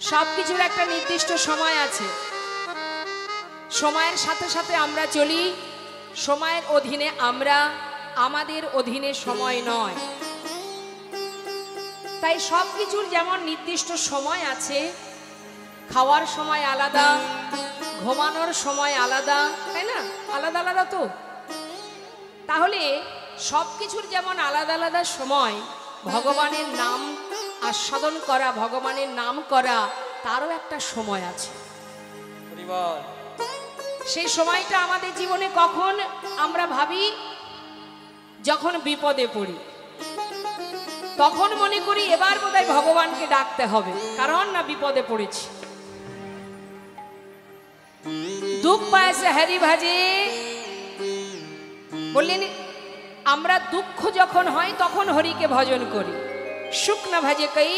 সবকিছুর একটা নির্দিষ্ট সময় আছে। সময়ের সাথে সাথে আমরা চলি, সময়ের অধীনে আমরা, আমাদের অধীনে সময় নয়। তাই সবকিছুর যেমন নির্দিষ্ট সময় আছে, খাওয়ার সময় আলাদা, ঘুমানোর সময় আলাদা, তাই না? আলাদা আলাদা তো। তাহলে সবকিছুর যেমন আলাদা আলাদা সময়, ভগবানের নাম আস্বাদন করা, ভগবানের নাম করা, তারও একটা সময় আছে। সেই সময়টা আমাদের জীবনে কখন আমরা ভাবি, যখন বিপদে পড়ি, তখন মনে করি এবার বোধহয় ভগবানকে ডাকতে হবে, কারণ না বিপদে পড়েছি। দুঃখ পায়সে হরি ভাজে বললেন, আমরা দুঃখ যখন হয় তখন হরিকে ভজন করি। সুখ না ভাজে কই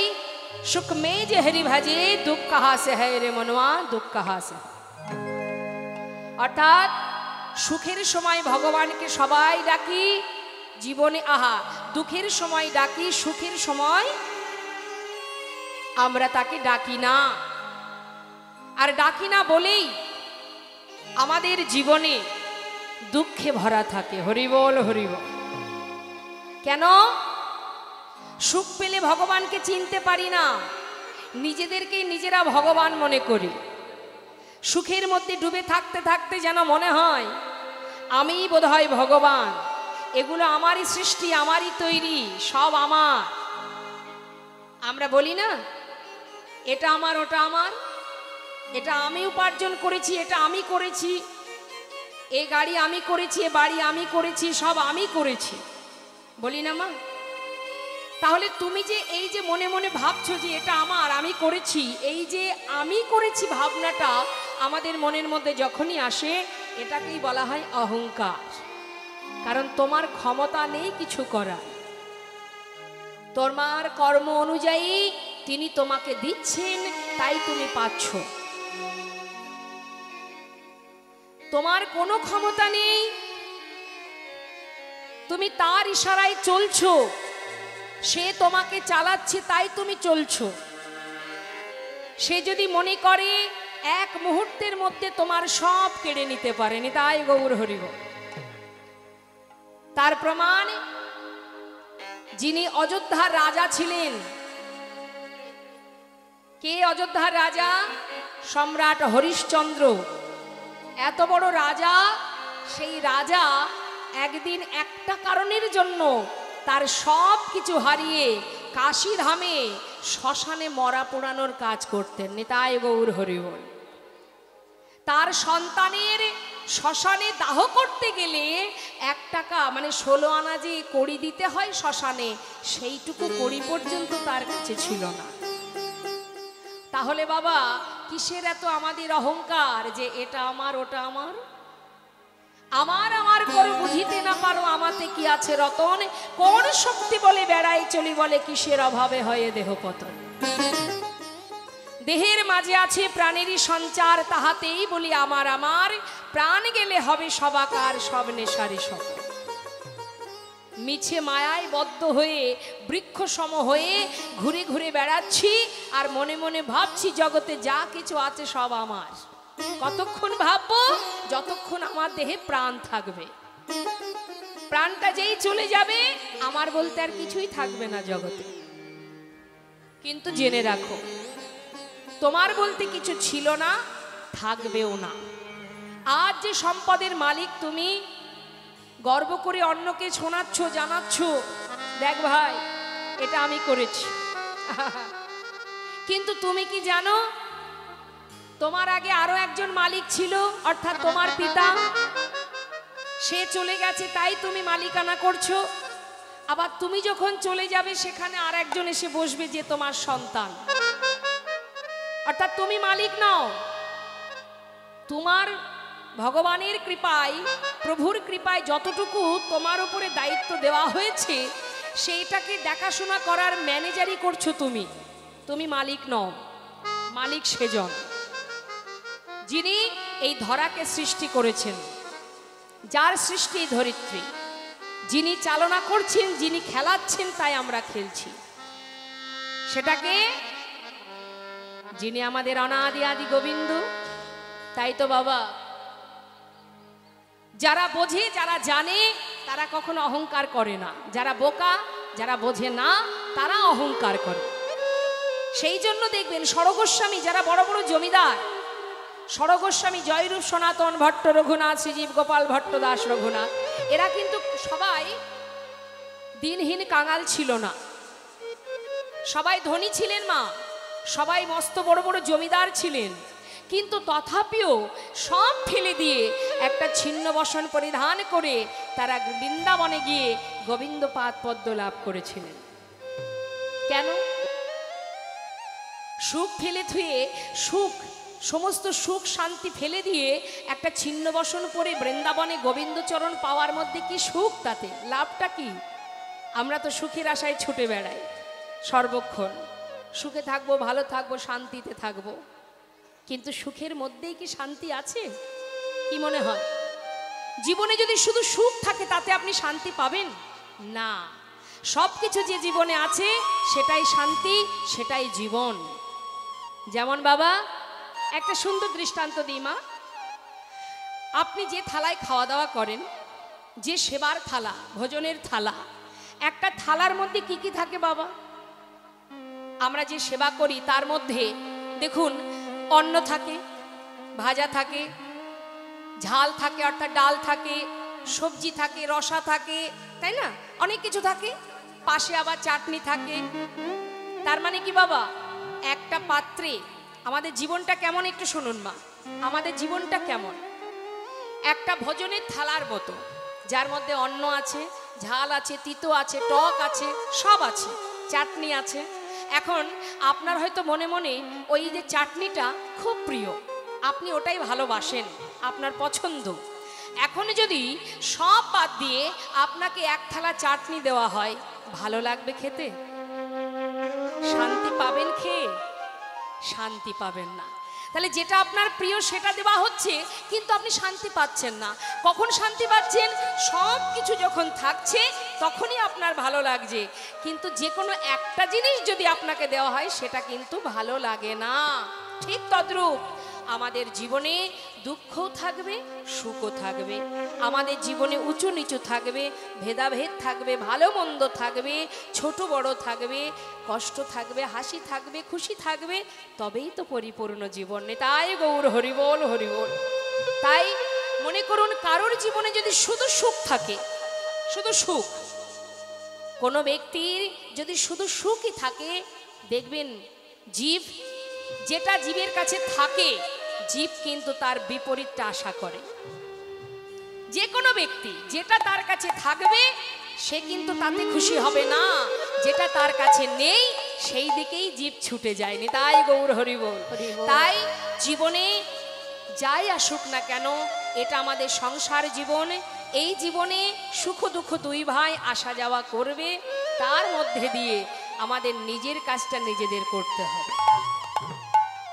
সুখ মে যে হরি ভাজে, দুঃখ কাহা সে হয় রে মনवा, দুঃখ কাহা সে। অর্থাৎ সুখের সময় ভগবানকে সবাই ডাকি জীবনে, আহা দুঃখের সময় ডাকি, সুখের সময় আমরা তাকে ডাকি না। আর ডাকি না বলেই আমাদের জীবনে দুঃখে ভরা থাকে। হরি বল হরি বল। কেন? সুখ পেলে ভগবানকে চিনতে পারি না, নিজেদেরকে নিজেরা ভগবান মনে করি। সুখের মধ্যে ডুবে থাকতে থাকতে যেন মনে হয় আমিই বোধহয় ভগবান, এগুলো আমারই সৃষ্টি, আমারই তৈরি, সব আমার। আমরা বলি না, এটা আমার, ওটা আমার, এটা আমি উপার্জন করেছি, এটা আমি করেছি, এই গাড়ি আমি করেছি, এ বাড়ি আমি করেছি, সব আমি করেছি, বলি না মা? তাহলে তুমি যে এই যে মনে মনে ভাবছো যে এটা আমার, আমি করেছি, এই যে আমি করেছি ভাবনাটা আমাদের মনের মধ্যে যখনই আসে, এটাকেই বলা হয় অহংকার। কারণ তোমার ক্ষমতা নেই কিছু করার। তোমার কর্ম অনুযায়ী তিনি তোমাকে দিচ্ছেন, তাই তুমি পাচ্ছ। তোমার কোনো ক্ষমতা নেই, তুমি তার ইশারায় চলছো, সে তোমাকে চালাচ্ছে তাই তুমি চলছো। সে যদি মনে করে এক মুহূর্তের মধ্যে তোমার সব কেড়ে নিতে পারেনি, তাই গৌর হরিব। তার প্রমাণ, যিনি অযোধ্যার রাজা ছিলেন। কে অযোধ্যার রাজা? সম্রাট হরিশ্চন্দ্র। এত বড় রাজা, সেই রাজা একদিন একটা কারণের জন্য তার সব কিছু হারিয়ে কাশীধামে শ্মশানে মরা পোড়ানোর কাজ করতেন। নিতাই গৌর হরি বল। তার সন্তানের শ্মশানে দাহ করতে গেলে 1 টাকা মানে 16 আনা যে কড়ি দিতে হয় শ্মশানে, সেইটুকু কড়ি পর্যন্ত তার কাছে ছিল না। তাহলে বাবা কিসের এত আমাদের অহংকার যে এটা আমার, ওটা আমার? আমার আমার করে বুঝিতে না পারো আমাতে কি আছে রতন, কোন শক্তি বলে বেড়াই চলি বলে কিসের অভাবে হয়ে দেহ পতন। দেহের মাঝে আছে প্রাণেরই সঞ্চার, তাহাতেই বলি আমার আমার, প্রাণ গেলে হবে সবাকার, সব নেশারি সব। মিছে মায়ায় বদ্ধ হয়ে বৃক্ষ সম হয়ে ঘুরে ঘুরে বেড়াচ্ছি, আর মনে মনে ভাবছি জগতে যা কিছু আছে সব আমার। কতক্ষণ ভাববো? যতক্ষণ আমার দেহে প্রাণ থাকবে। প্রাণটা যেই চলে যাবে, আমার বলতে আর কিছুই থাকবে না জগতে। কিন্তু জেনে রাখো, তোমার বলতে কিছু ছিল না, থাকবেও না। আজ যে সম্পদের মালিক তুমি, গর্ব করে অন্যকে শোনাচ্ছ, জানাচ্ছ, দেখ ভাই এটা আমি করেছি। কিন্তু তুমি কি জানো, তোমার আগে আরো একজন মালিক ছিল, অর্থাৎ তোমার পিতা। সে চলে গেছে তাই তুমি মালিকানা করছো। আবার তুমি যখন চলে যাবে সেখানে আর একজন এসে বসবে যে তোমার সন্তান। অর্থাৎ তুমি মালিক নও। তোমার ভগবানের কৃপায়, প্রভুর কৃপায় যতটুকু তোমার উপরে দায়িত্ব দেওয়া হয়েছে, সেইটাকে দেখাশোনা করার ম্যানেজারই করছো তুমি। তুমি মালিক নও, মালিক সেজন যিনি এই ধরাকে সৃষ্টি করেছেন, যার সৃষ্টি ধরিত্রী, যিনি চালনা করছেন, যিনি খেলাচ্ছেন, তাই আমরা খেলছি। সেটাকে যিনি আমাদের অনাদি আদি গোবিন্দ। তাই তো বাবা, যারা বোঝে, যারা জানে, তারা কখনো অহংকার করে না। যারা বোকা, যারা বোঝে না, তারা অহংকার করে। সেই জন্য দেখবেন সরগোস্বামী, যারা বড় বড় জমিদার, সরগোস্বামী, জয়রূপ সনাতন ভট্ট, রঘুনাথ, শ্রীজীব গোপাল ভট্ট দাস রঘুনাথ, এরা কিন্তু সবাই দিনহীন কাঙাল ছিল না। সবাই ধনী ছিলেন মা, সবাই মস্ত বড় বড় জমিদার ছিলেন, কিন্তু তথাপিও সব ফেলে দিয়ে একটা ছিন্ন বসন পরিধান করে তারা বৃন্দাবনে গিয়ে গোবিন্দ পাদ পদ্ম লাভ করেছিলেন। কেন? সুখ ফেলে থুয়ে, সুখ, সমস্ত সুখ শান্তি ফেলে দিয়ে একটা ছিন্ন বসন পরে বৃন্দাবনে গোবিন্দচরণ পাওয়ার মধ্যে কি সুখ? তাতে লাভটা কি? আমরা তো সুখের আশায় ছুটে বেড়াই সর্বক্ষণ, সুখে থাকবো, ভালো থাকবো, শান্তিতে থাকবো, কিন্তু সুখের মধ্যেই কি শান্তি আছে? কি মনে হয়? জীবনে যদি শুধু সুখ থাকে তাতে আপনি শান্তি পাবেন না। সব কিছু যে জীবনে আছে সেটাই শান্তি, সেটাই জীবন। যেমন বাবা, একটা সুন্দর দৃষ্টান্ত দিই মা। আপনি যে থালায় খাওয়া দাওয়া করেন, যে সেবার থালা, ভোজনের থালা, একটা থালার মধ্যে কি কি থাকে বাবা? আমরা যে সেবা করি তার মধ্যে দেখুন অন্ন থাকে, ভাজা থাকে, ঝাল থাকে অর্থাৎ ডাল থাকে, সবজি থাকে, রসা থাকে, তাই না? অনেক কিছু থাকে, পাশে আবার চাটনি থাকে। তার মানে কি বাবা, একটা পাত্রে আমাদের জীবনটা কেমন একটু শুনুন মা। আমাদের জীবনটা কেমন? একটা ভোজনের থালার মতো, যার মধ্যে অন্ন আছে, ঝাল আছে, তিতো আছে, টক আছে, সব আছে, চাটনি আছে। এখন আপনার হয়তো মনে মনে ওই যে চাটনিটা খুব প্রিয়, আপনি ওটাই ভালোবাসেন, আপনার পছন্দ। এখন যদি সব বাদ দিয়ে আপনাকে এক থালা চাটনি দেওয়া হয়, ভালো লাগবে খেতে? শান্তি পাবেন খেয়ে? শান্তি পাবেন না। তাহলে যেটা আপনার প্রিয় সেটা দেওয়া হচ্ছে, কিন্তু আপনি শান্তি পাচ্ছেন না। কখন শান্তি পাচ্ছেন? সব কিছু যখন থাকছে তখনই আপনার ভালো লাগছে, কিন্তু যে কোনো একটা জিনিস যদি আপনাকে দেওয়া হয় সেটা কিন্তু ভালো লাগে না। ঠিক তদ্রূপ আমাদের জীবনে দুঃখও থাকবে, সুখও থাকবে, আমাদের জীবনে উঁচু নিচু থাকবে, ভেদাভেদ থাকবে, ভালো মন্দ থাকবে, ছোট বড় থাকবে, কষ্ট থাকবে, হাসি থাকবে, খুশি থাকবে, তবেই তো পরিপূর্ণ জীবন। তাই গৌর হরিবোল হরিবোল। তাই মনে করুন কারোর জীবনে যদি শুধু সুখ থাকে, শুধু সুখ, কোনো ব্যক্তির যদি শুধু সুখই থাকে, দেখবেন জীব, যেটা জীবের কাছে থাকে, জীব কিন্তু তার বিপরীতটা আশা করে। যে কোনো ব্যক্তি যেটা তার কাছে থাকবে সে কিন্তু তাতে খুশি হবে না, যেটা তার কাছে নেই সেই দিকেই জীব ছুটে যায়নি। তাই গৌর হরিবোল। তাই জীবনে যাই আসুক না কেন, এটা আমাদের সংসার জীবন। এই জীবনে সুখ দুঃখ দুই ভাই আসা যাওয়া করবে, তার মধ্যে দিয়ে আমাদের নিজের কাজটা নিজেদের করতে হবে।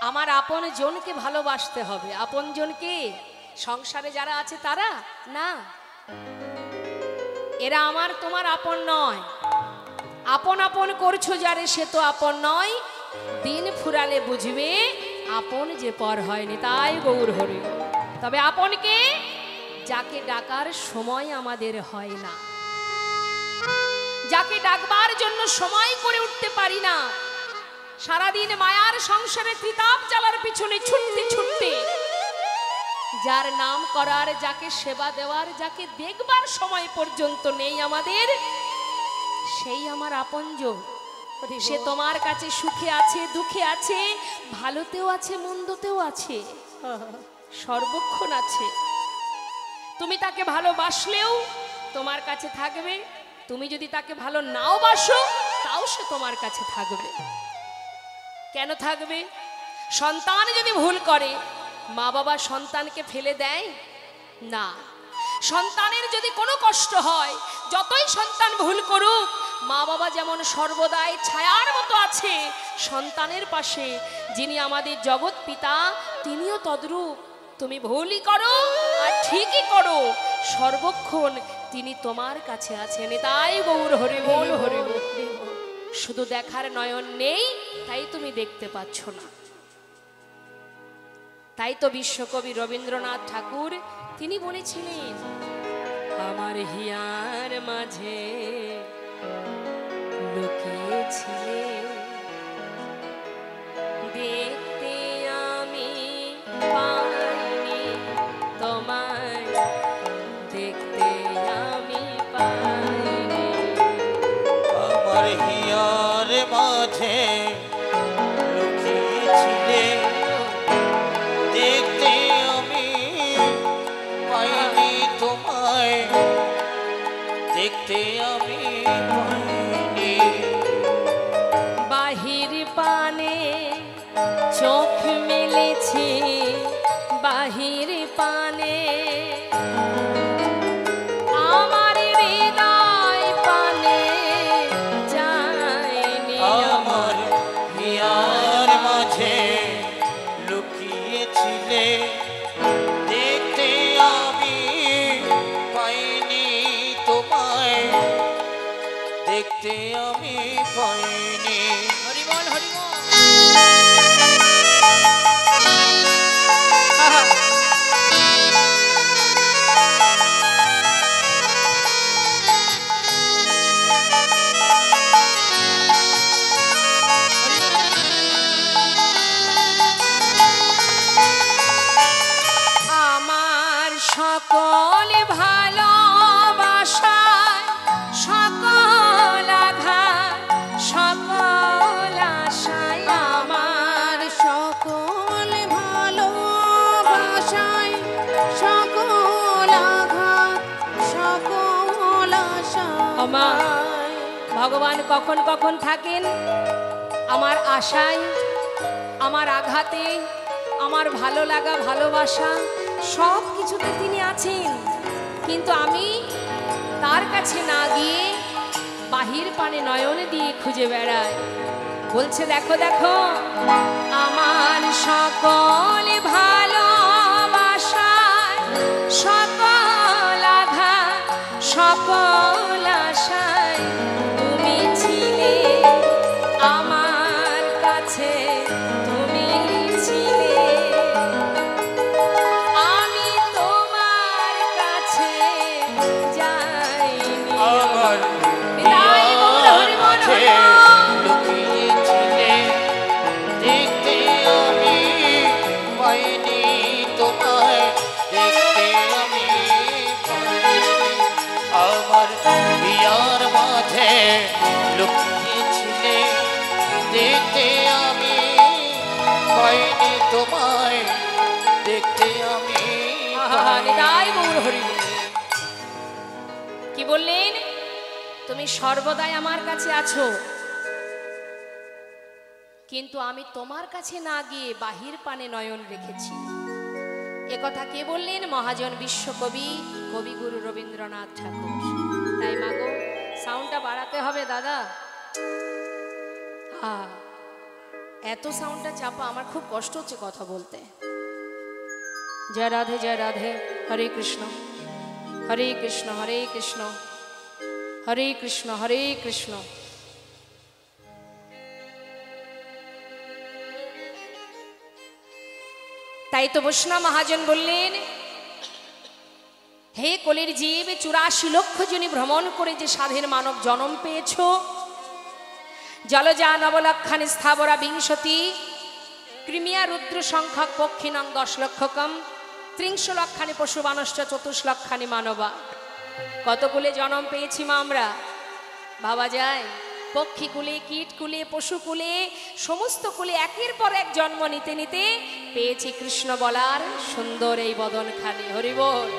আমার আপন জনকে ভালোবাসতে হবে। আপন জনকে সংসারে যারা আছে তারা না, এরা আমার তোমার আপন নয়। আপন আপন করছো যারে সে তো আপন নয়, দিন ফুরালে বুঝবে আপন যে পর হয়নি। তাই গৌর হরি। তবে আপনকে, যাকে ডাকার সময় আমাদের হয় না, যাকে ডাকবার জন্য সময় করে উঠতে পারি না, সারাদিন মায়ার সংসারে ত্রিতাপ জ্বালার পিছনে ছুটতে ছুটতে যার নাম করার, যাকে সেবা দেওয়ার, যাকে দেখবার সময় পর্যন্ত নেই আমাদের, সেই আমার আপনজন। সে তোমার কাছে সুখে আছে, দুঃখে আছে, ভালোতেও আছে, মন্দতেও আছে, সর্বক্ষণ আছে। তুমি তাকে ভালোবাসলেও তোমার কাছে থাকবে, তুমি যদি তাকে ভালো নাও বাসো তাও সে তোমার কাছে থাকবে। কেন থাকবে? সন্তান যদি ভুল করে, মা বাবা সন্তানকে ফেলে দেয় না। সন্তানের যদি কোনো কষ্ট হয়, যতই সন্তান ভুল করুক, মা বাবা যেমন সর্বদাই ছায়ার মতো আছে সন্তানের পাশে, যিনি আমাদের জগৎ পিতা তিনিও তদ্রূপ। তুমি ভুলই করো আর ঠিকই করো, সর্বক্ষণ তিনি তোমার কাছে আছেন। তাই গৌর হরি বল হরি বল। শুধু দেখার নয়ন নেই, তাই তুমি দেখতে পাচ্ছ না। তাই তো বিশ্বকবি রবীন্দ্রনাথ ঠাকুর তিনি বলেছিলেন, আমার হিয়ার মাঝে লুকিয়েছিলে, দেখতে আমি পাইনি তোমায়, দেখতে আমি পাইনি। আমার হিয়ার মাঝে লুকিয়েছিলে, দেখতে আমি পাইনি তোমায়, দেখতে আমি পাইনি। বাহির পানে চোখ মেলেছি, বাহির পানে আমার হৃদয় পানে যায়নি। আমার হিয়ার মাঝে লুকিয়েছিলে, দেখতে আমি পাইনি তোমায়, দেখতে আমি পাইনি। হরি বল, হরি বল। আমার সকল ভালোবাসায় সকল আঘাত সকল আশায়, আমার সকল ভালোবাসায় সকল আঘাত সকল আমার আশায়। ভগবান কখন কখন থাকেন আমার আশায়, আমার আঘাতে, আমার ভালো লাগা ভালোবাসা সব কিছুতে তিনি আছেন। কিন্তু আমি তার কাছে না গিয়ে বাহির পানে নয়ন দিয়ে খুঁজে বেড়াই। বলছে দেখো দেখো, আমার সকল ভালোবাসায় সকল আঘাত সকল আশায় তুমি ছিলে আমার কাছে, তুমি ছিলে, আমি তোমার কাছে যাইনি। আমার বিদায় গৌর হরি বল, মাঝে হরি বল। লুকিয়েছিলে, দেখতে আমি পাইনি তোমায়, দেখতে আমি পাইনি। আমার হিয়ার মাঝে লুকিয়েছিলে, দেখতে আমি পাইনি তোমায়, দেখতে আমি পাইনি। নিতাই গৌর হরি বল। কি বললেন? তুমি সর্বদাই আমার কাছে আছো, কিন্তু আমি তোমার কাছে না গিয়ে বাহির পানে নয়ন রেখেছি। একথা কে বললেন? মহাজন বিশ্বকবি কবিগুরু রবীন্দ্রনাথ ঠাকুর। তাই মাগো, সাউন্ডটা বাড়াতে হবে দাদা। এত সাউন্ডটা চাপা, আমার খুব কষ্ট হচ্ছে কথা বলতে। জয় রাধে, জয় রাধে। হরে কৃষ্ণ, হরে কৃষ্ণ, হরে কৃষ্ণ, হরে কৃষ্ণ, হরে কৃষ্ণ। তাই তো বৈষ্ণব মহাজন বললেন, হে কলির জীব, 84 লক্ষ জনী ভ্রমণ করে যে সাধের মানব জন্ম পেয়েছ, জলজা নবলক্ষানি স্থাবরা বিংশতি, ক্রিমিয়া রুদ্র সংখ্যক পক্ষিণং 10 লক্ষকম, 30 লক্ষানি পশু বানশ্চ 24 লক্ষানি মানবা। কতকুলে জন্ম পেয়েছি মা আমরা, ভাবা যায়? পক্ষী কুলে, কীট কুলে, পশু কুলে, সমস্ত কুলে একের পর এক জন্ম নিতে নিতে পেয়েছি কৃষ্ণ বলার সুন্দর এই বদনখানি। হরি বল।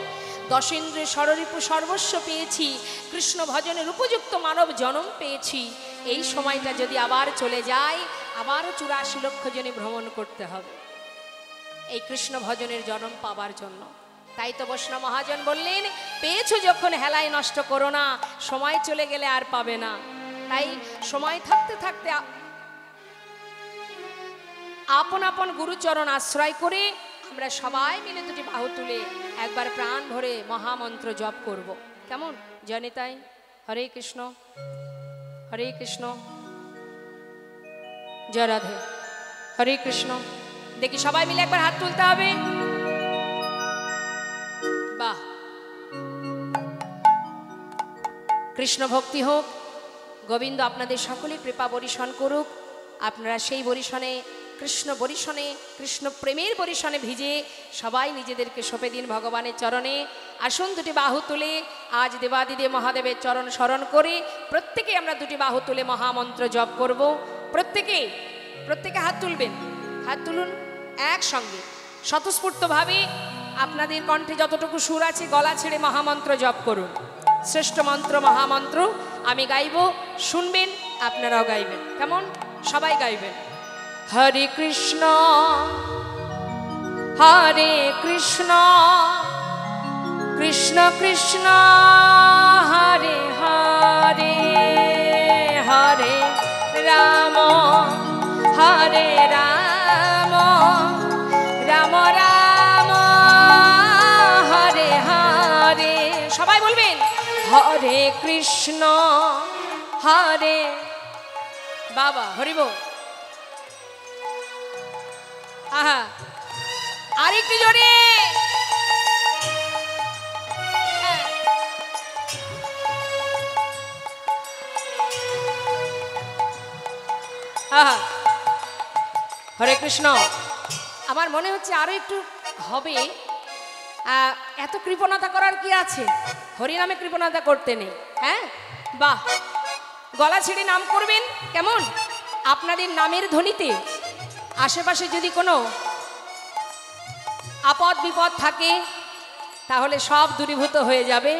10 ইন্দ্রিয় ষড়রিপু সর্বস্ব পেয়েছি, কৃষ্ণ ভজনের উপযুক্ত মানব জন্ম পেয়েছি। এই সময়টা যদি আবার চলে যায়, আবারও 84 লক্ষ জনে ভ্রমণ করতে হবে এই কৃষ্ণ ভজনের জন্ম পাবার জন্য। তাই তো বৈষ্ণব মহাজন বললেন, পেয়েছো যখন হেলায় নষ্ট করো না, সময় চলে গেলে আর পাবে না। তাই সময় থাকতে থাকতে আপন আপন গুরুচরণ আশ্রয় করে আমরা সবাই মিলে দুটি বাহু তুলে একবার প্রাণ ভরে মহামন্ত্র জপ করব। কেমন? জনিতাই হরে কৃষ্ণ, হরে কৃষ্ণ, জয় রাধে। হরে কৃষ্ণ, দেখি সবাই মিলে একবার হাত তুলতে হবে। বাহ, কৃষ্ণ ভক্তি হোক, গোবিন্দ আপনাদের সকলে কৃপা বরিশন করুক। আপনারা সেই বরিশনে, কৃষ্ণ বরিশনে, কৃষ্ণ প্রেমের বরিশনে ভিজে সবাই নিজেদেরকে সঁপে দিন ভগবানের চরণে। আসুন দুটি বাহু তুলে আজ দেবাদিদেব মহাদেবের চরণ স্মরণ করে প্রত্যেকে আমরা দুটি বাহু তুলে মহামন্ত্র জপ করব। প্রত্যেকে প্রত্যেকে হাত তুলবেন, হাত তুলুন একসঙ্গে স্বতঃস্ফূর্তভাবে। আপনাদের কণ্ঠে যতটুকু সুর আছে গলা ছেড়ে মহামন্ত্র জপ করুন। শ্রেষ্ঠ মন্ত্র মহামন্ত্র আমি গাইব, শুনবেন, আপনারাও গাইবেন। কেমন? সবাই গাইবেন। হরে কৃষ্ণ হরে কৃষ্ণ কৃষ্ণ কৃষ্ণ হরে হরে, হরে রাম হরে রাম, রাম রাম হরে হরে। সবাই বলবেন হরে কৃষ্ণ হরে, বাবা হরিব। আহা, আরেকটু জোরে। আহা, হরে কৃষ্ণ। আমার মনে হচ্ছে আরো একটু হবে। এত কৃপণতা করার কি আছে? হরিনামে কৃপণতা করতে নেই। হ্যাঁ, বাহ, গলা ছেড়ে নাম করবেন। কেমন? আপনাদের নামের ধ্বনিতে আশেপাশে যদি কোনো আপদ বিপদ থাকে তাহলে সব দূরীভূত হয়ে যাবে।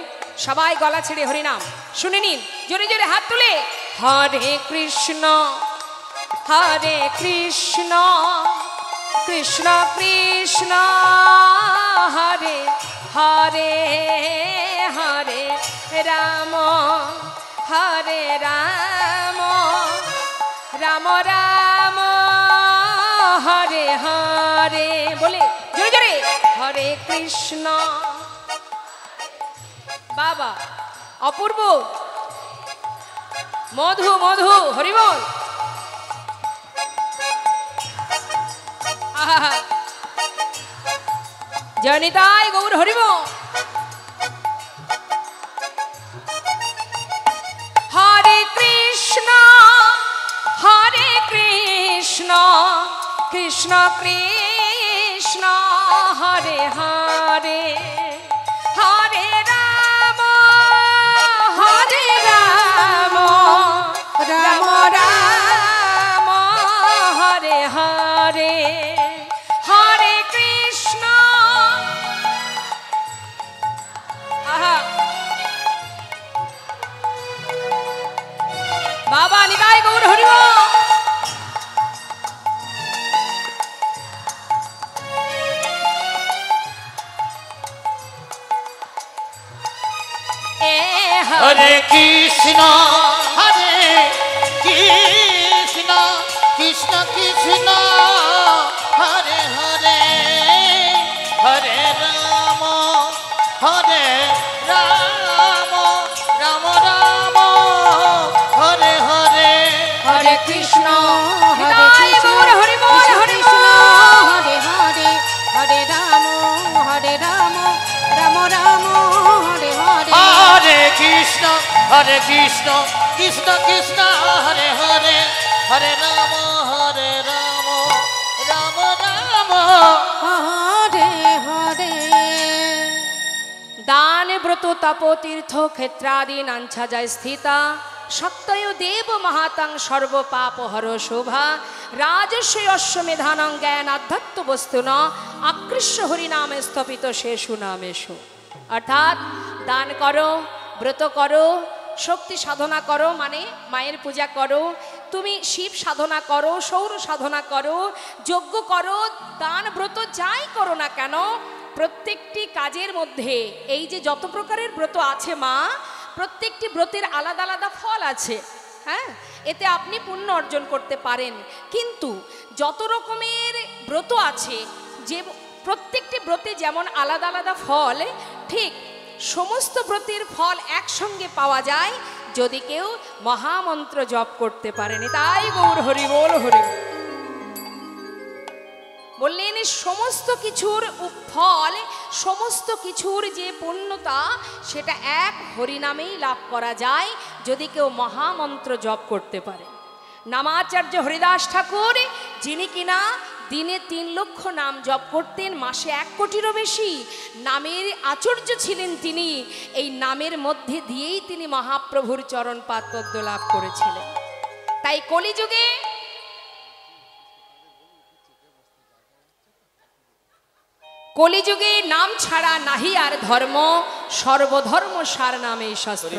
সবাই গলা ছেড়ে হরিনাম শুনে নিন, জোরে জোরে হাত তুলে। হরে কৃষ্ণ হরে কৃষ্ণ কৃষ্ণ কৃষ্ণ হরে হরে, হরে রাম হরে রাম, রাম রাম হরে হরে। বলে জোরে জোরে হরে কৃষ্ণ। বাবা অপূর্ব, মধু মধু, হরিবল। আহা, জনিতাই গৌর হরিবল। হরে কৃষ্ণ হরে কৃষ্ণ কৃষ্ণ কৃষ্ণ হরে হরে, হরে রাম হরে রাম, রাম রাম হরে হরে, হরে কৃষ্ণ। আহা, বাবা নিতাই গৌর হরিবল। হরে কৃষ্ণ হরে কৃষ্ণ কৃষ্ণ কৃষ্ণ হরে হরে, হরে রাম হরে রাম, রাম রাম হরে হরে, হরে কৃষ্ণ হরে কৃষ্ণ কৃষ্ণ কৃষ্ণ হরে হরে, হরে রাম হরে রাম, রাম রাম হরে হরে। হরে কৃষ্ণ হরে কৃষ্ণ কৃষ্ণ কৃষ্ণ হরে হরে, হরে রাম রাম, রাম রাম হরে হরে। দান ব্রত তপ তীর্থ ক্ষেত্রাদি নাঞ্ছা যায় স্থিতা, সত্যয় দেব মহাতাং সর্ব পাপ হর শোভা, রাজস্ব অশ্বমেধানং জ্ঞান আধ্যাত্ম বস্তু ন, আকৃষ্য হরিনামে স্থপিত শেষু নামেশু। অর্থাৎ দান করো, ব্রত করো, শক্তি সাধনা করো, মানে মায়ের পূজা করো, তুমি শিব সাধনা করো, সৌর সাধনা করো, যজ্ঞ করো, দান ব্রত যাই করো না কেন, প্রত্যেকটি কাজের মধ্যে এই যে যত প্রকারের ব্রত আছে মা, প্রত্যেকটি ব্রতের আলাদা আলাদা ফল আছে। হ্যাঁ, এতে আপনি পুণ্য অর্জন করতে পারেন। কিন্তু যত রকমের ব্রত আছে, যে প্রত্যেকটি ব্রতে যেমন আলাদা আলাদা ফল, ঠিক সমস্ত ব্রতের ফল একসঙ্গে পাওয়া যায় যদি কেউ মহামন্ত্র জপ করতে পারেন। তাই গৌর হরি বল, হরি বললেন সমস্ত কিছুর ফল, সমস্ত কিছুর যে পূর্ণতা, সেটা এক হরিনামেই লাভ করা যায় যদি কেউ মহামন্ত্র জপ করতে পারে। নামাচার্য হরিদাস ঠাকুর, যিনি কিনা দিনে 3 লক্ষ নাম জপ করতেন, মাসে 1 কোটিরও বেশি নামের আচার্য ছিলেন তিনি, এই নামের মধ্যে দিয়েই তিনি মহাপ্রভুর চরণ পাদপদ্ম লাভ করেছিলেন। তাই কলিযুগে কলিযুগে নাম ছাড়া নাহি আর ধর্ম, সর্বধর্ম সার নামে শাস্ত্র।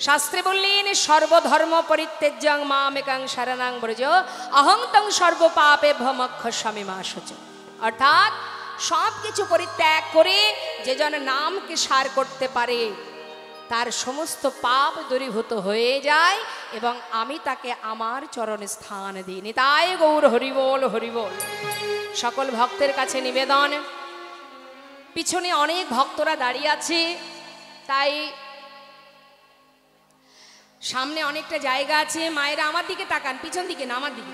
শাস্ত্রে বললেন সর্বধর্ম পরিত্যাজ্যং মামেকং শরণং ব্রজ অহং তং সর্ব পাপেভ্যো মোক্ষয়িষ্যামি মা শুচি। অর্থাৎ সব কিছু পরিত্যাগ করে যে জন নামকে সার করতে পারে তার সমস্ত পাপ দূরীভূত হয়ে যায় এবং আমি তাকে আমার চরণে স্থান দিই। নিতাই গৌর হরিবোল হরিবোল। সকল ভক্তের কাছে নিবেদন, পিছনে অনেক ভক্তরা দাঁড়িয়ে আছে, তাই সামনে অনেকটা জায়গা আছে। মায়েরা আমার দিকে তাকান, পিছন দিকে না, আমার দিকে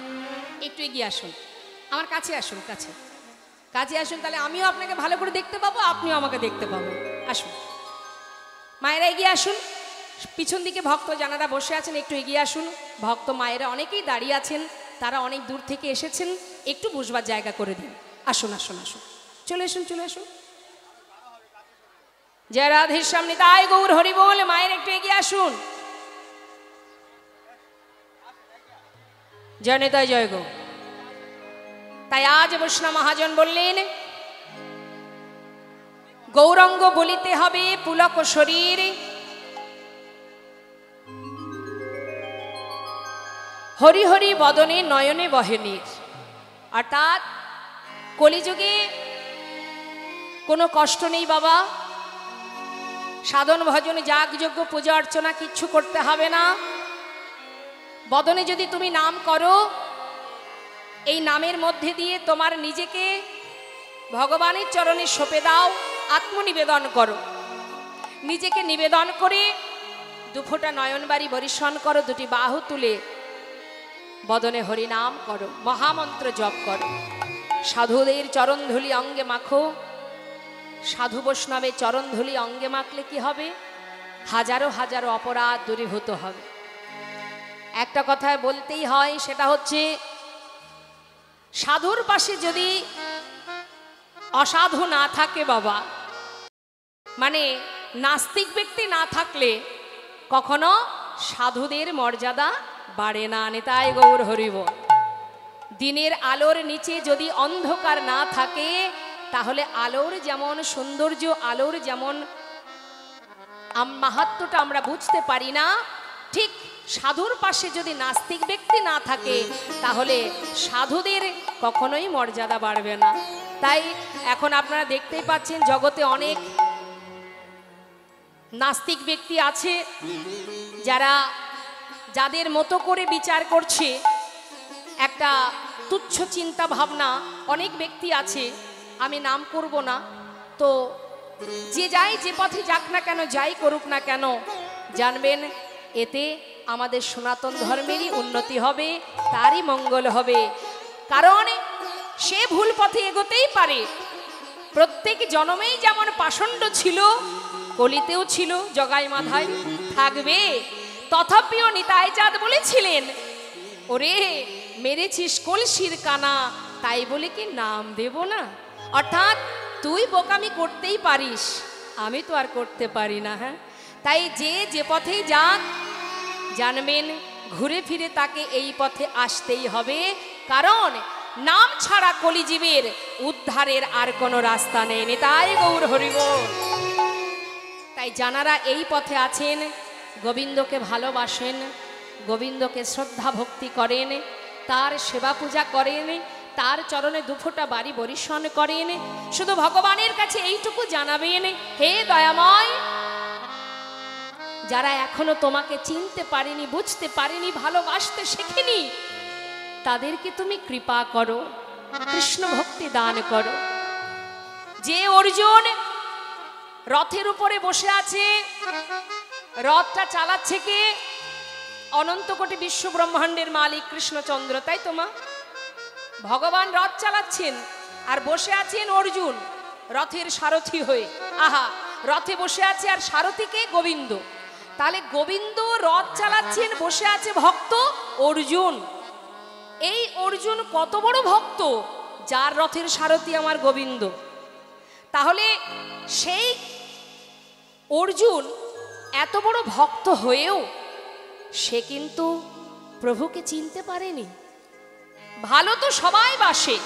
একটু এগিয়ে আসুন, আমার কাছে আসুন, কাছে কাছে আসুন, তাহলে আমিও আপনাকে ভালো করে দেখতে পাবো, আপনিও আমাকে দেখতে পাবেন। আসুন মায়েরা, এগিয়ে আসুন। পিছন দিকে ভক্ত যারা বসে আছেন একটু এগিয়ে আসুন। ভক্ত মায়েরা অনেকেই দাঁড়িয়ে আছেন, তারা অনেক দূর থেকে এসেছেন, একটু বসবার জায়গা করে দিন। আসুন আসুন আসুন, চলে আসুন চলে আসুন। জয় রাধের সামনে তাই গৌর হরি বল। মায়ের একটু এগিয়ে আসুন। জয় নেতাই জয় গো। তাই আজ বৈষ্ণব মহাজন বললেন গৌরাঙ্গ বলিতে হবে পুলক শরীর, হরি হরি বদনে নয়নে বহে নীর। অর্থাৎ কলিযুগে কোনো কষ্ট নেই বাবা, সাধন ভজন যাগযজ্ঞ পূজা অর্চনা কিচ্ছু করতে হবে না। বদনে যদি তুমি নাম করো, এই নামের মধ্যে দিয়ে তোমার নিজেকে ভগবানের চরণে সঁপে দাও, আত্মনিবেদন করো। নিজেকে নিবেদন করে দুফোঁটা নয়নবাড়ি বরিশন করো, দুটি বাহু তুলে বদনে হরিনাম করো, মহামন্ত্র জপ করো। সাধুদের চরণধুলি অঙ্গে মাখো। সাধু বৈষ্ণবের চরণধুলি অঙ্গে মাখলে কি হবে? হাজারো হাজারো অপরাধ দূরীভূত হবে। একটা কথা বলতেই হয়, সেটা হচ্ছে সাধুর পাশে যদি অসাধু না থাকে বাবা, মানে নাস্তিক ব্যক্তি না থাকলে কখনো সাধুদের মর্যাদা বাড়ে না। নেতাই গৌর হরিব। দিনের আলোর নিচে যদি অন্ধকার না থাকে, তাহলে আলোর যেমন সৌন্দর্য, আলোর যেমন মাহাত্ম্যটা আমরা বুঝতে পারি না, ঠিক সাধুর পাশে যদি নাস্তিক ব্যক্তি না থাকে, তাহলে সাধুদের কখনোই মর্যাদা বাড়বে না। তাই এখন আপনারা দেখতেই পাচ্ছেন জগতে অনেক নাস্তিক ব্যক্তি আছে, যারা যাদের মতো করে বিচার করছে, একটা তুচ্ছ চিন্তা ভাবনা। অনেক ব্যক্তি আছে, আমি নাম করব না, তো যে যাই যে পথে যাক না কেন, যাই করুক না কেন, জানবেন এতে আমাদের সনাতন ধর্মেরই উন্নতি হবে, তারই মঙ্গল হবে। কারণ সে ভুল পথে এগোতেই পারে। প্রত্যেক জন্মেই যেমন পাষণ্ড ছিল, কলিতেও ছিল, জগাই মাথায় থাকবে। তথাপিও নিতাই চাঁদ বলেছিলেন, ওরে মেরেছিস কলসির কানা, তাই বলে কি নাম দেব না? অর্থাৎ তুই বোকামি করতেই পারিস, আমি তো আর করতে পারি না। হ্যাঁ, তাই যে যে পথেই যাক, জানবেন ঘুরে ফিরে তাকে এই পথে আসতেই হবে। কারণ নাম ছাড়া কলিজীবের উদ্ধারের আর কোনো রাস্তা নেই। নিতাই গৌর হরি বল। তাই যারা এই পথে আছেন, গোবিন্দকে ভালোবাসেন, গোবিন্দকে শ্রদ্ধা ভক্তি করেন, তার সেবা পূজা করেন, তার চরণে দুফোঁটা বাড়ি বরিশন করেন, শুধু ভগবানের কাছে এইটুকু জানাবেন, হে দয়াময়, যারা এখনো তোমাকে চিনতে পারেনি, বুঝতে পারেনি, ভালোবাসতে শেখেনি, তাদেরকে তুমি কৃপা করো, কৃষ্ণ ভক্তি দান করো। যে অর্জুন রথের উপরে বসে আছে, রথটা চালাচ্ছে কে? অনন্ত কোটি বিশ্ব ব্রহ্মাণ্ডের মালিক কৃষ্ণচন্দ্র, তাই তো মা? ভগবান রথ চালাচ্ছেন আর বসে আছেন অর্জুন রথের সারথি হয়ে। আহা, রথে বসে আছে আর সারথিকে গোবিন্দ। তাহলে গোবিন্দ রথ চালাচ্ছেন, বসে আছে ভক্ত অর্জুন। এই অর্জুন কত বড় ভক্ত, যার রথের সারথি আমার গোবিন্দ। তাহলে সেই অর্জুন এত বড় ভক্ত হয়েও সে কিন্তু প্রভুকে চিনতে পারেনি। ভালো তো সবাই বাসে,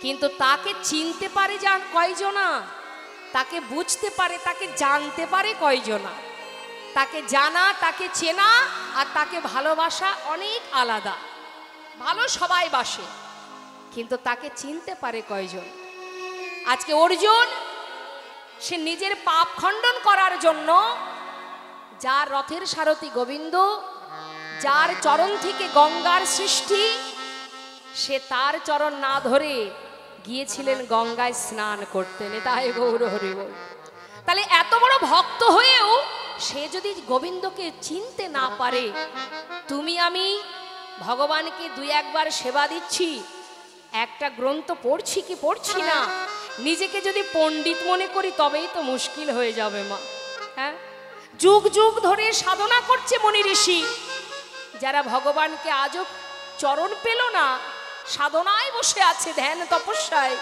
কিন্তু তাকে চিনতে পারে যান কয়জনা, তাকে বুঝতে পারে, তাকে জানতে পারে কয়জনা। তাকে জানা, তাকে চেনা আর তাকে ভালোবাসা অনেক আলাদা। ভালো সবাই বাসে, কিন্তু তাকে চিনতে পারে কয়জন। আজকে অর্জুন সে নিজের পাপ খণ্ডন করার জন্য, যার রথের সারথি গোবিন্দ, যার চরণ থেকে গঙ্গার সৃষ্টি, সে তার চরণ না ধরে গিয়েছিলেন গঙ্গায় স্নান করতে। তাই গৌর হরি বল। তাহলে এত বড় ভক্ত হয়েও সে যদি গোবিন্দকে চিনতে না পারে, তুমি আমি ভগবানকে দুই একবার সেবা দিচ্ছি, একটা গ্রন্থ পড়ছি কি পড়ছি না, নিজেকে যদি পণ্ডিত মনে করি তবেই তো মুশকিল হয়ে যাবে মা। হ্যাঁ, যুগ যুগ ধরে সাধনা করছে মনি ঋষি, যারা ভগবানকে আজও চরণ পেল না, সাধনায় বসে আছে, ধ্যান তপস্যায়।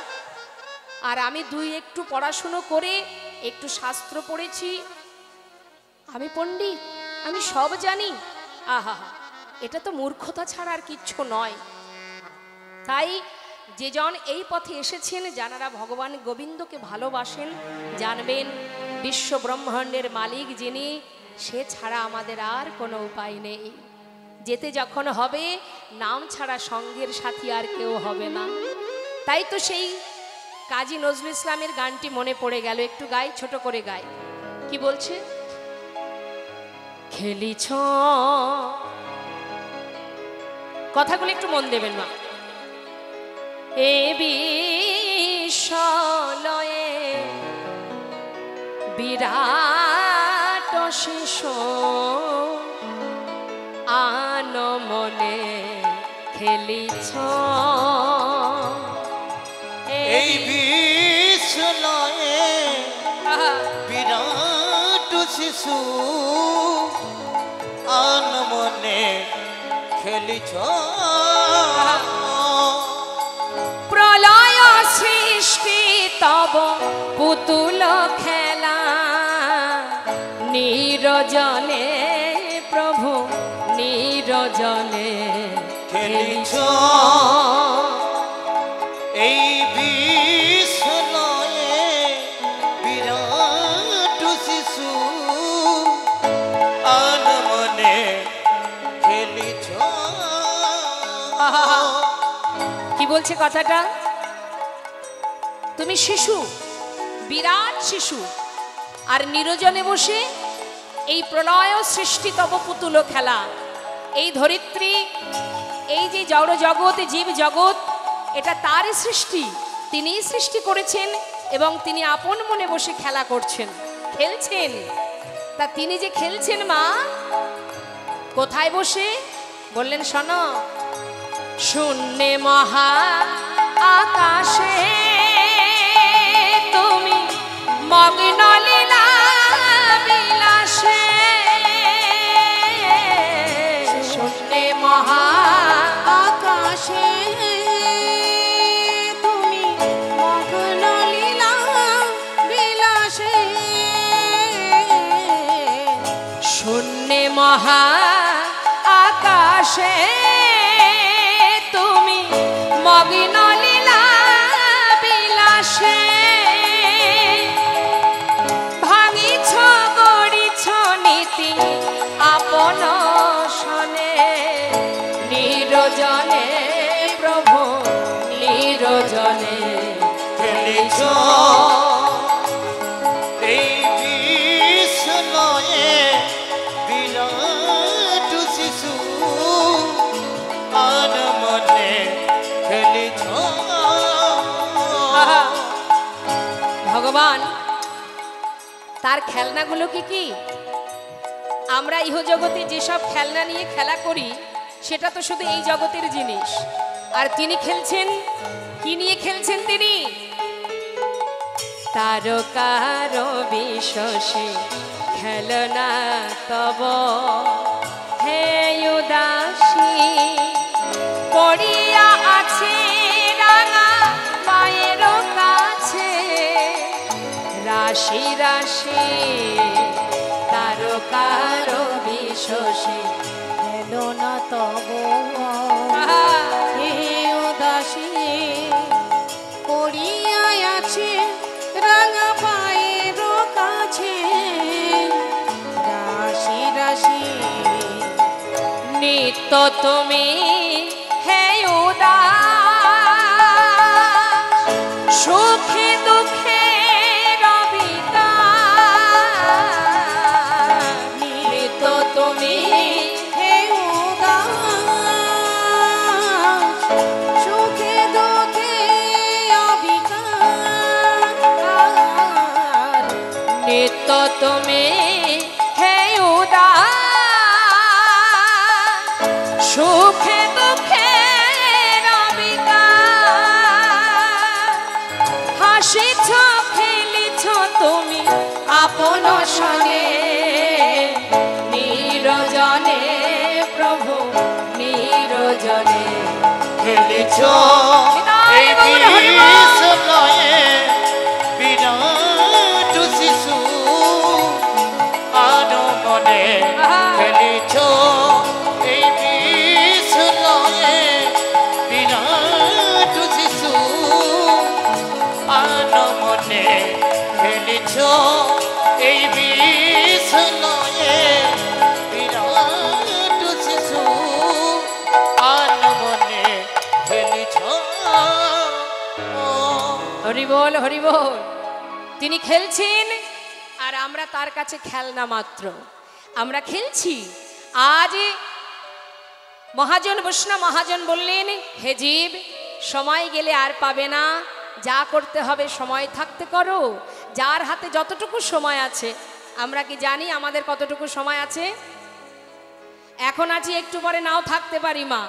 আর আমি দুই একটু পড়াশুনো করে একটু শাস্ত্র পড়েছি, আমি পণ্ডিত, আমি সব জানি। আহা, এটা তো মূর্খতা ছাড়া আর কিচ্ছু নয়। তাই যে জন এই পথে এসেছেন, যারা ভগবান গোবিন্দকে ভালোবাসেন, জানবেন বিশ্ব ব্রহ্মাণ্ডের মালিক যিনি, সে ছাড়া আমাদের আর কোনো উপায় নেই। যেতে যখন হবে, নাম ছাড়া সঙ্গের সাথী আর কেউ হবে না। তাই তো সেই কাজী নজরুল ইসলামের গানটি মনে পড়ে গেল, একটু গাই, ছোট করে গাই। কি বলছে? খেলিছ, কথাগুলো একটু মন দেবেন মা। এ বিশ্বলয়ে বিরাট শিশু আন মনে খেলিছ, এই বিশ্বলয়ে বিরাট শিশু আন মনে খেলিছ, প্রলয় সৃষ্টি তব পুতুল খেলা, নিরজনে প্রভু নিরজনে খেলিছ, এই বিশ্বলয়ে বিরাট শিশু আন মনে খেলিছ। কি বলছে কথাটা? তুমি শিশু, বিরাট শিশু, আর নিরজনে বসে এই প্রলয় সৃষ্টি তব পুতুল খেলা। এই ধরিত্রী, এই যে জড় জগৎ, জীব জগৎ, এটা তার সৃষ্টি, তিনিই সৃষ্টি করেছেন এবং তিনি আপন মনে বসে খেলা করছেন, খেলছেন। তা তিনি যে খেলছেন মা, কোথায় বসে? বললেন শোনো, শূন্যে মহা আকাশে তুমি মগ্ন লীলা বিলাসে, শূন্যে মহা আকাশে তুমি মগ্ন লীলা বিলাসে, শূন্যে মহা আকাশে তুমি মগ্ন লীলা বিলাসে, ভাঙিছ গড়িছ নীতি আপন শনে, নিরজনে প্রভু নিরজনে খেলিছ, এই বিশ্বলয়ে বিরাট শিশু আন মনে খেলিছ। ভগবান তার খেলনাগুলো কি কি? আমরা ইহজগতে যেসব খেলনা নিয়ে খেলা করি, সেটা তো শুধু এই জগতের জিনিস। আর তিনি খেলছেন, কি নিয়ে খেলছেন তিনি? তারকার বিশ্বসে খেলনা তব হে উদাসী, পড়িয়া আছে রাঙা মায়ের কাছে রাশি রাশি, তারকার বিশ্বসে খেলনা তব হে উদাসী, পড়িয়া আছে রাঙা পায়ের কাছে রাশি রাশি। নিত্য তুমি হে উদাস, সুখে দুঃখে রবিকার, নিত্য তুমি হে উদাস, সুখে দুঃখে অবিকার, নিত্য তুমি হে উদাস, সুখে দুঃখে রবিকার, হাসিছ খেলিছ তুমি আপন সনে নিরজনে প্রভু নিরজনে খেলিছ নিতাই এই গৌর হরি বল। বিশ্বলয়ে বিরাট শিশু আনমনে খেলিছ এই বিশ্বলয়ে বিরাট শিশু আনমনে খেলিছ এই বিশ্বলয়ে বিরাট শিশু আনমনে খেলিছ। হরি বল হরি বল। তিনি খেলছেন আর আমরা তার কাছে খেলনা মাত্র, আমরা খেলছি। আজ মহাজন বৈষ্ণব মহাজন বললেন, হে জীব, সময় গেলে আর পাবে না, যা করতে হবে সময় থাকতে করো। যার হাতে যতটুকু সময় আছে, আমরা কি জানি আমাদের কতটুকু সময় আছে? এখন আছি, একটু পরে নাও থাকতে পারি মা,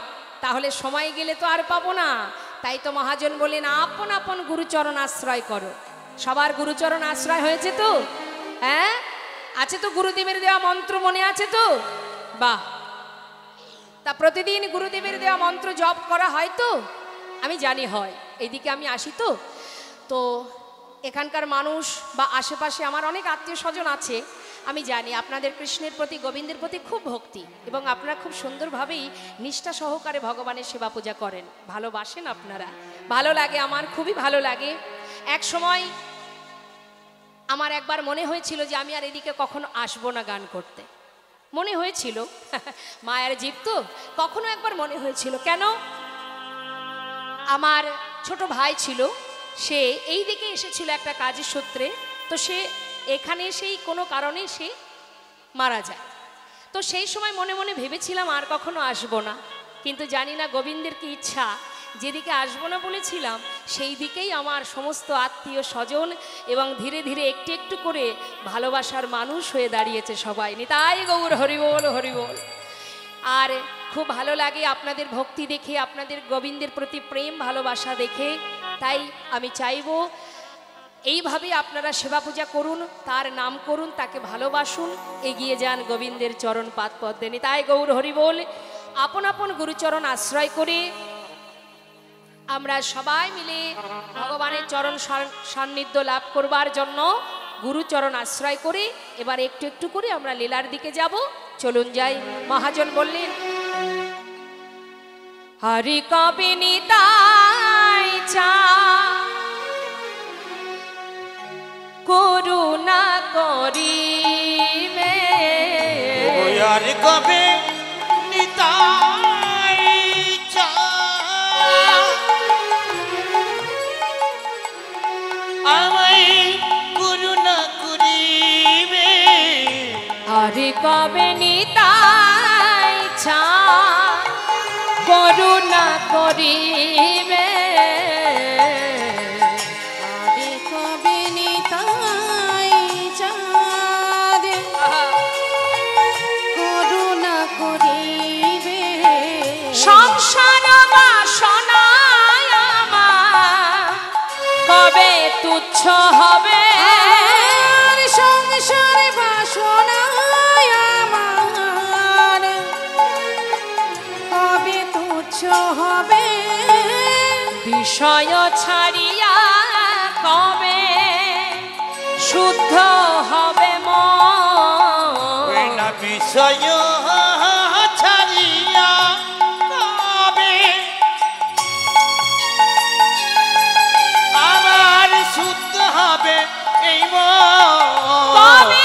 তাহলে সময় গেলে তো আর পাবো না। তাই তো মহাজন বলেন, আপন আপন গুরুচরণ আশ্রয় করো। সবার গুরুচরণ আশ্রয় হয়েছে তো? হ্যাঁ, আছে তো? গুরুদেবের দেওয়া মন্ত্র মনে আছে তো? বাহ, তা প্রতিদিন গুরুদেবের দেওয়া মন্ত্র জপ করা হয় তো? আমি জানি হয়। এইদিকে আমি আসি তো, তো এখানকার মানুষ বা আশেপাশে আমার অনেক আত্মীয় স্বজন আছে, আমি জানি আপনাদের কৃষ্ণের প্রতি, গোবিন্দের প্রতি খুব ভক্তি, এবং আপনারা খুব সুন্দরভাবেই নিষ্ঠা সহকারে ভগবানের সেবা পূজা করেন, ভালোবাসেন আপনারা। ভালো লাগে, আমার খুবই ভালো লাগে। এক সময় আমার একবার মনে হয়েছিল যে আমি আর এদিকে কখনো আসবো না গান করতে, মনে হয়েছিল। মায়ের জীব তো, কখনো একবার মনে হয়েছিল। কেন? আমার ছোট ভাই ছিল, সে এই দিকে এসেছিল একটা কাজের সূত্রে, তো সে এখানে এসেই কোনো কারণে সে মারা যায়। তো সেই সময় মনে মনে ভেবেছিলাম আর কখনো আসবো না, কিন্তু জানি না গোবিন্দের কি ইচ্ছা, যেদিকে আসবো না বলেছিলাম সেই দিকেই আমার সমস্ত আত্মীয় স্বজন এবং ধীরে ধীরে একটু একটু করে ভালোবাসার মানুষ হয়ে দাঁড়িয়েছে সবাই। নিতাই গৌর হরিবোল হরিবোল। আর খুব ভালো লাগে আপনাদের ভক্তি দেখে, আপনাদের গোবিন্দের প্রতি প্রেম ভালোবাসা দেখে। তাই আমি চাইবো এইভাবে আপনারা সেবা পূজা করুন, তার নাম করুন, তাকে ভালোবাসুন, এগিয়ে যান গোবিন্দের চরণ পাদ পদ্মে। নিতাই গৌর হরিবোল। আপন আপন গুরুচরণ আশ্রয় করে আমরা সবাই মিলে ভগবানের চরণ সান্নিধ্য লাভ করবার জন্য গুরুচরণ আশ্রয় করে এবার একটু একটু করে আমরা লীলার দিকে যাব। চলুন যাই। মহাজন বললেন, হরি কবে নিতাই চা করুণা করিবে, আর কবে নিতাই চা আমায় করুণা করিবে, হরি কবে নিতাই চা করুণা করিবে, আরে কবে নিতাই চাঁদ করুণা করিবে, সংসার বাসনা তুচ্ছ হবে আর সংসারে বাসনায় আমার কবে তুচ্ছ হবে বিষয় ছাড়িয়া কবে শুদ্ধ হবে মন না বিষয় ছাড়িয়া কবে আমার শুদ্ধ হবে এই কবে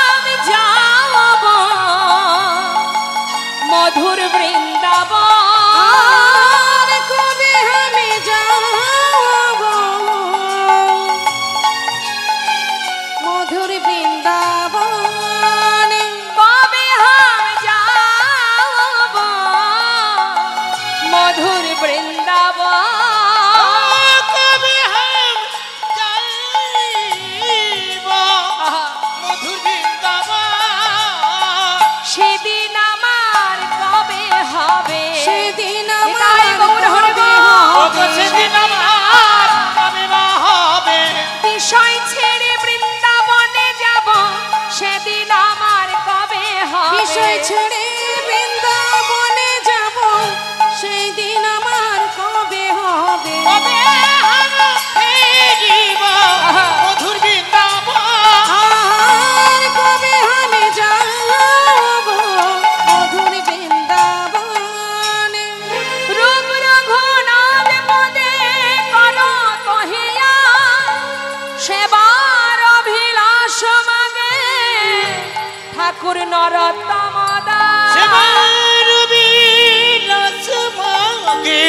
আমি যাব মধুর বৃন্দাবন আর কবে আমি যাব মধুর বৃন্দাবন কবে আমি যাব মধুর বৃন্দাবন কবে হাম যাইব মধুর বৃন্দাবন সেদিন আমার কবে হবে সেদিন নিতাই গৌর হরি বল। ওগো সেদিন আমার কবে বা হবে বিষয় ছেড়ে বৃন্দাবনে যাব সেদিন আমার কবে হবে বিষয় ছেড়ে বৃন্দাবনে যাব সেই দিন আমার কবে হবে কবে হাম ফিরিব মধুর বৃন্দাবন আর কবে আমি যাব মধুর বৃন্দাবন রূপ রঘুনাথ পদে করো কহিয়া সেবার অভিলাষ মাগে ঠাকুর নরোত্তম দাস সেবার বিলাস মাগে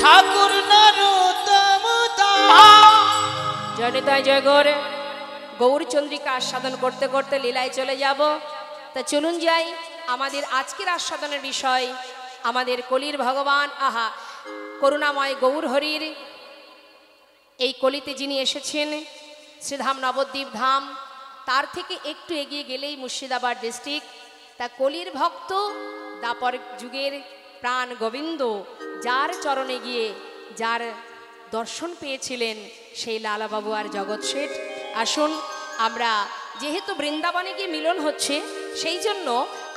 ঠাকুর নরোত্তম দাস জনিতায় জয় গৌর গৌরচন্দ্রিকা আস্বাদন করতে করতে লীলায় চলে যাব তা চলুন যাই আমাদের আজকের আস্বাদনের বিষয় আমাদের কলির ভগবান আহা করুণাময় গৌর হরির এই কলিতে যিনি এসেছেন শ্রীধাম নবদ্বীপ ধাম তার থেকে একটু এগিয়ে গেলেই মুর্শিদাবাদ ডিস্ট্রিক্ট তা কলির ভক্ত দাপর যুগের প্রাণ গোবিন্দ যার চরণে গিয়ে যার দর্শন পেয়েছিলেন সেই লালাবাবু আর জগৎ শেঠ আসুন আমরা যেহেতু বৃন্দাবনে গিয়ে মিলন হচ্ছে সেই জন্য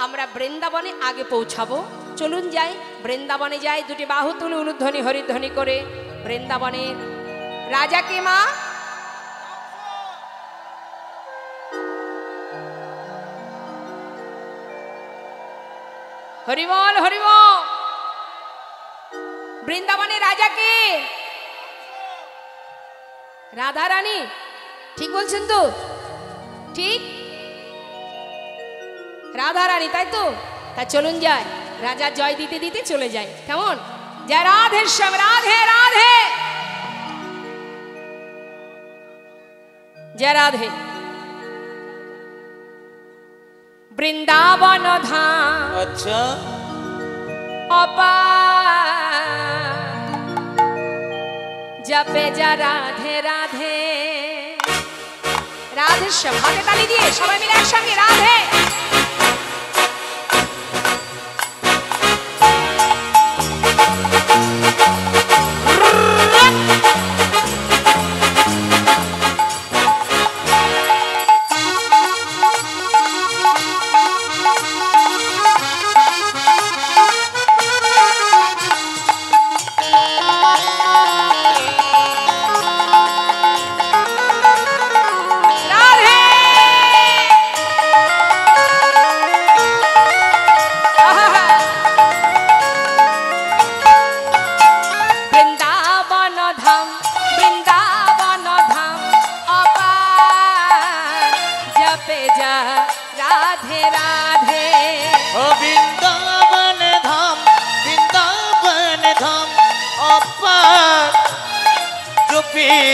আমরা বৃন্দাবনে আগে পৌঁছাবো চলুন যাই বৃন্দাবনে যাই দুটি বাহু তুলে উলুধ্বনি হরিধ্বনি করে বৃন্দাবনের রাজাকে মা হরিবল হরিবল বৃন্দাবনের রাজাকে রাধা রানী ঠিক বলছেন তো ঠিক রাধা রানী তাই তো তা চলুন যাই রাজা জয় দিতে দিতে চলে যায় কেমন জয় রাধে শ্যাম রাধে রাধে জয় রাধে বৃন্দাবন ধাম আচ্ছা জপে যা রাধে রাধে রাধে শ্যাম হাতে তালি দিয়ে সবাই মিলে একসঙ্গে রাধে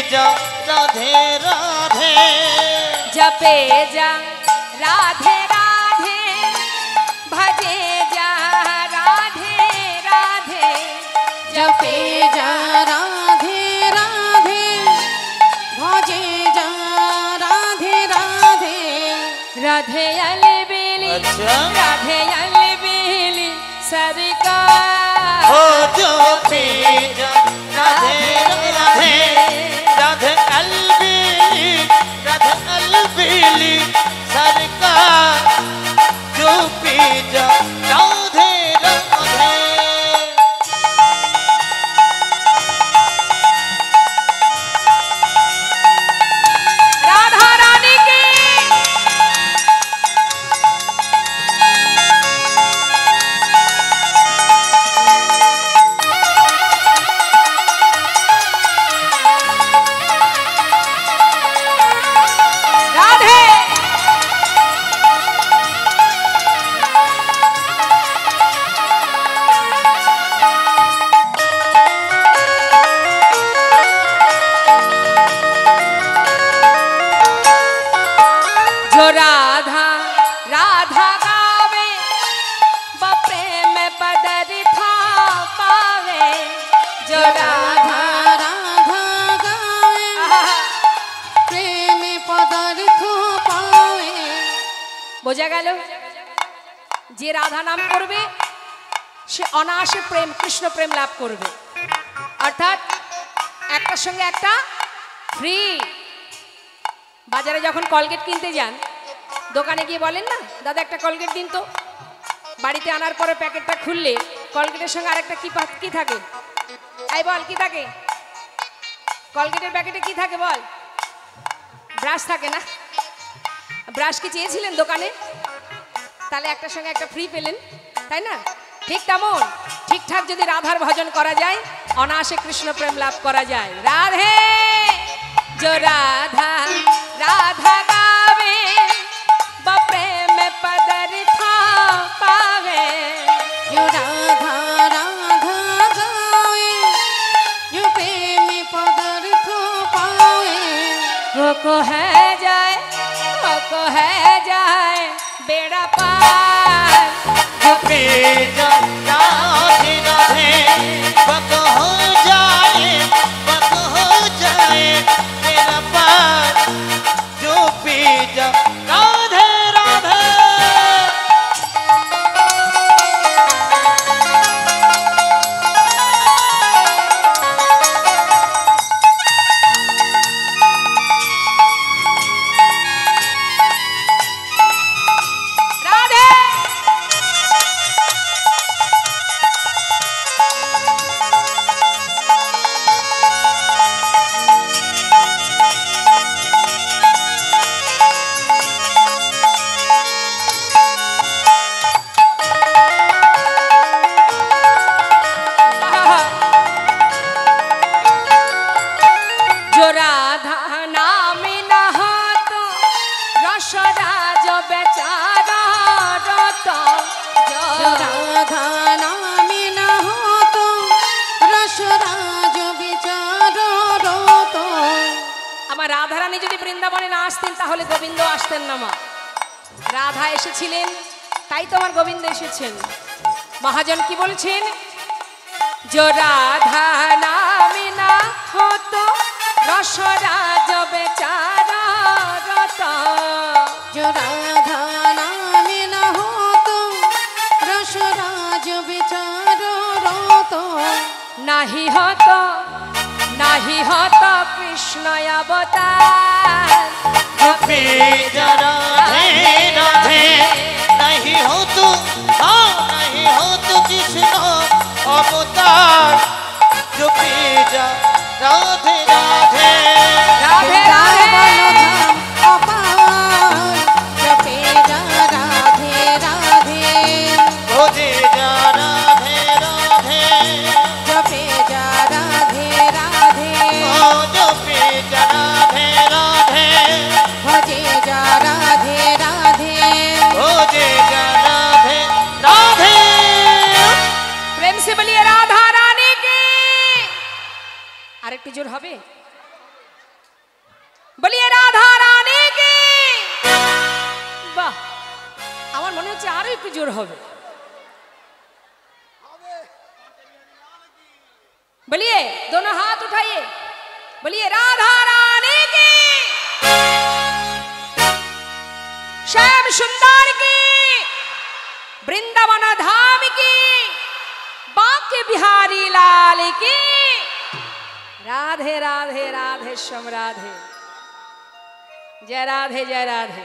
जा राधे राधे जपे जा राधे राधे भजे जा राधे राधे जपे जा राधे राधे भजे जा राधे राधे राधे अलबेली अच्छा राधे अलबेली सरकार हो जो पी जा राधे राधे राधे दिल्ली सरकार जो पी जा राधे राधे। राधा रानी की राधे। जो राधा राधा गावे वो प्रेम पदरिथा पावे। जो राधा राधा गावे প্রেম পদার্থ পাবে। বোঝা গেল, যে রাধা নাম করবে সে অনায়াসে প্রেম কৃষ্ণ প্রেম লাভ করবে, অর্থাৎ একটার সঙ্গে একটা ফ্রি। বাজারে যখন কলগেট কিনতে যান, দোকানে গিয়ে বলেন না, দাদা একটা কলগেট দিন তো। বাড়িতে আনার পরে প্যাকেটটা খুললে কলগেটের সঙ্গে আরেকটা কি থাকে? এই বল, কি থাকে? কলগেটের প্যাকেটে কি থাকে বল? ব্রাশ থাকে না? ব্রাশ কি চেয়েছিলেন দোকানে? তাহলে একটার সঙ্গে একটা ফ্রি পেলেন, তাই না? ঠিক তেমন ঠিকঠাক যদি রাধার ভজন করা যায়, অনায়াসে কৃষ্ণ প্রেম লাভ করা যায়। রাধে जो राधा राधा गावे वो प्रेम पदरिथा पावे। जो राधा राधा गावे जो प्रेम पदार्थ पावे। वो को है जाए बेड़ा पार। जो पी जा राधे राधे बक हो जाए मेरा पार। जो पी जा राधे राधे। राधे जो राधा नाम नहा तो रसराज बेचारा रोता। जो जो राधा नाम न हो तो रसराज বিচার রত। আমার রাধারানী যদি বৃন্দাবনে না আসতেন তাহলে গোবিন্দ আসতেন না মা। রাধা এসেছিলেন তাই তো আমার গোবিন্দ এসেছেন। মহাজন কি বলছেন? जो राधा नाम ना हो तो रसराज बेचारा रोता। जो राधा नाम न हो तो रसराज বিচার রত। नहीं हो तो कृष्ण अवतार। जो पी जा राधे राधे नहीं हो तू नहीं हो तू कृष्ण अवतार। जो पी जा राधे राधे राधे राधे বৃন্দাবন ধাম অপার জপে যা রাধে রাধে। भोजे जा राधे राधे জপে যা রাধে রাধে। ओ जो पी जा राधे राधे ভজে যা রাধে রাধে। भोजे जा राधे राधे। प्रेम से बोलिए राधा रानी की। আরেকটু জোর হবে, বলিয়ে রাধা রানী কি। বাহ, আমার মনে হচ্ছে আরো একটু জোর হবে। बोलिए, दोनों हाथ उठाइए, बोलिए राधा रानी की। श्याम सुंदर की, वृंदावन धाम की, बांके बिहारी लाल की। राधे राधे राधे श्याम राधे। जय राधे जय राधे।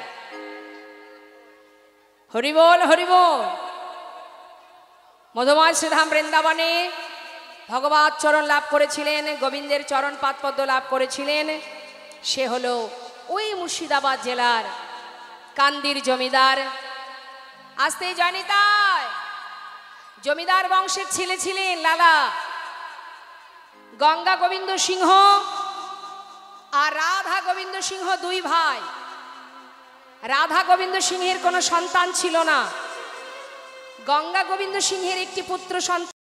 हरि बोल हरि बोल। মধুময় শ্রীধাম বৃন্দাবনে ভগবত চরণ লাভ করেছিলেন, গোবিন্দের চরণ পাদপদ্ম লাভ করেছিলেন। সে হলো ওই মুর্শিদাবাদ জেলার কান্দির জমিদার। আসতে জনিতায় জমিদার বংশের ছেলে ছিলেন লালা গঙ্গা গোবিন্দ সিংহ আর রাধা গোবিন্দ সিংহ, দুই ভাই। রাধা গোবিন্দ সিংহের কোনো সন্তান ছিল না। গঙ্গা গোবিন্দ সিংহের একটি পুত্র সন্তান